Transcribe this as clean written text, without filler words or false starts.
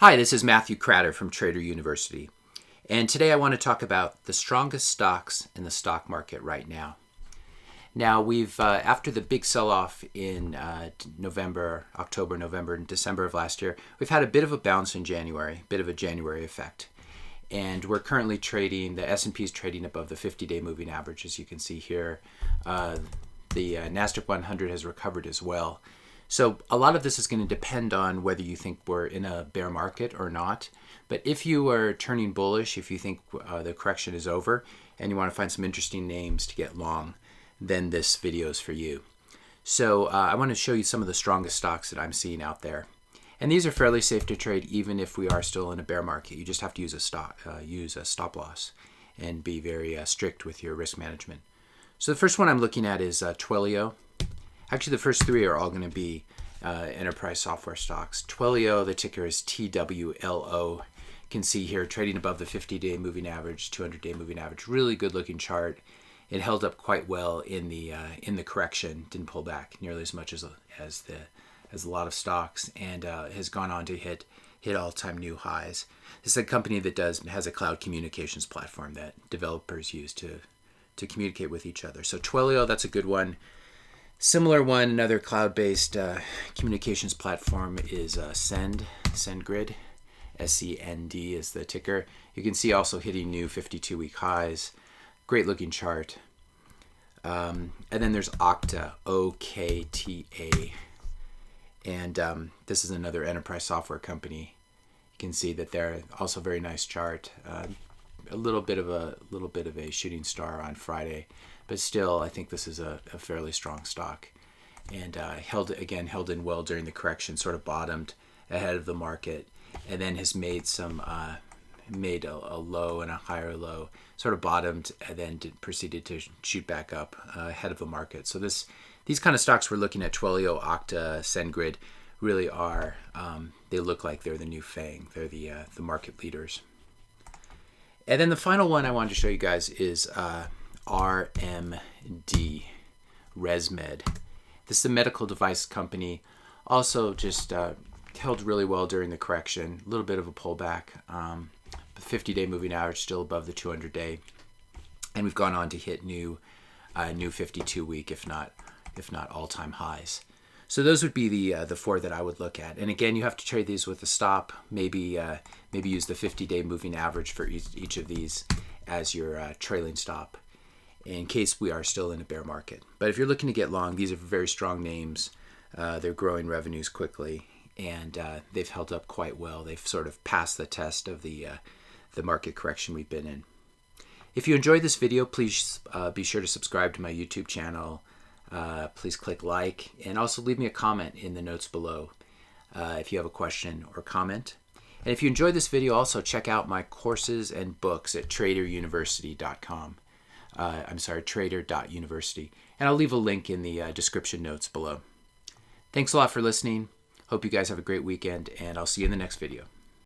Hi, this is Matthew Cratter from Trader University, and today I want to talk about the strongest stocks in the stock market right now. Now, we've after the big sell-off in October, November, and December of last year, we've had a bit of a bounce in January, a bit of a January effect. And we're currently trading, the S&P is trading above the 50-day moving average, as you can see here. The NASDAQ 100 has recovered as well. So a lot of this is going to depend on whether you think we're in a bear market or not. But if you are turning bullish, if you think the correction is over and you want to find some interesting names to get long, then this video is for you. So I want to show you some of the strongest stocks that I'm seeing out there. And these are fairly safe to trade even if we are still in a bear market. You just have to use a stop loss and be very strict with your risk management. So the first one I'm looking at is Twilio. Actually, the first three are all going to be enterprise software stocks. Twilio, the ticker is TWLO. You can see here trading above the 50-day moving average, 200-day moving average. Really good looking chart. It held up quite well in the correction. Didn't pull back nearly as much as a lot of stocks, and has gone on to hit all-time new highs. This is a company that has a cloud communications platform that developers use to communicate with each other. So Twilio, that's a good one. Similar one, another cloud-based communications platform is SendGrid. SEND is the ticker. You can see also hitting new 52-week highs. Great looking chart. And then there's Okta, OKTA. And this is another enterprise software company. You can see that they're also very nice chart. A little bit of a shooting star on Friday, but still I think this is a fairly strong stock, and held in well during the correction. Sort of bottomed ahead of the market, and then has made a low and a higher low. Sort of bottomed and then proceeded to shoot back up ahead of the market. So these kind of stocks we're looking at, Twilio, Okta, SendGrid, really are, they look like they're the new FANG. They're the market leaders. And then the final one I wanted to show you guys is RMD, ResMed. This is a medical device company. Also just held really well during the correction. A little bit of a pullback. The 50-day moving average still above the 200-day. And we've gone on to hit new 52-week, if not all-time highs. So those would be the four that I would look at. And again, you have to trade these with a stop. Maybe use the 50-day moving average for each of these as your trailing stop in case we are still in a bear market. But if you're looking to get long, these are very strong names. They're growing revenues quickly, and they've held up quite well. They've sort of passed the test of the market correction we've been in. If you enjoyed this video, please be sure to subscribe to my YouTube channel. Please click like, and also leave me a comment in the notes below if you have a question or comment. And if you enjoyed this video, also check out my courses and books at traderuniversity.com. Trader.university. And I'll leave a link in the description notes below. Thanks a lot for listening. Hope you guys have a great weekend, and I'll see you in the next video.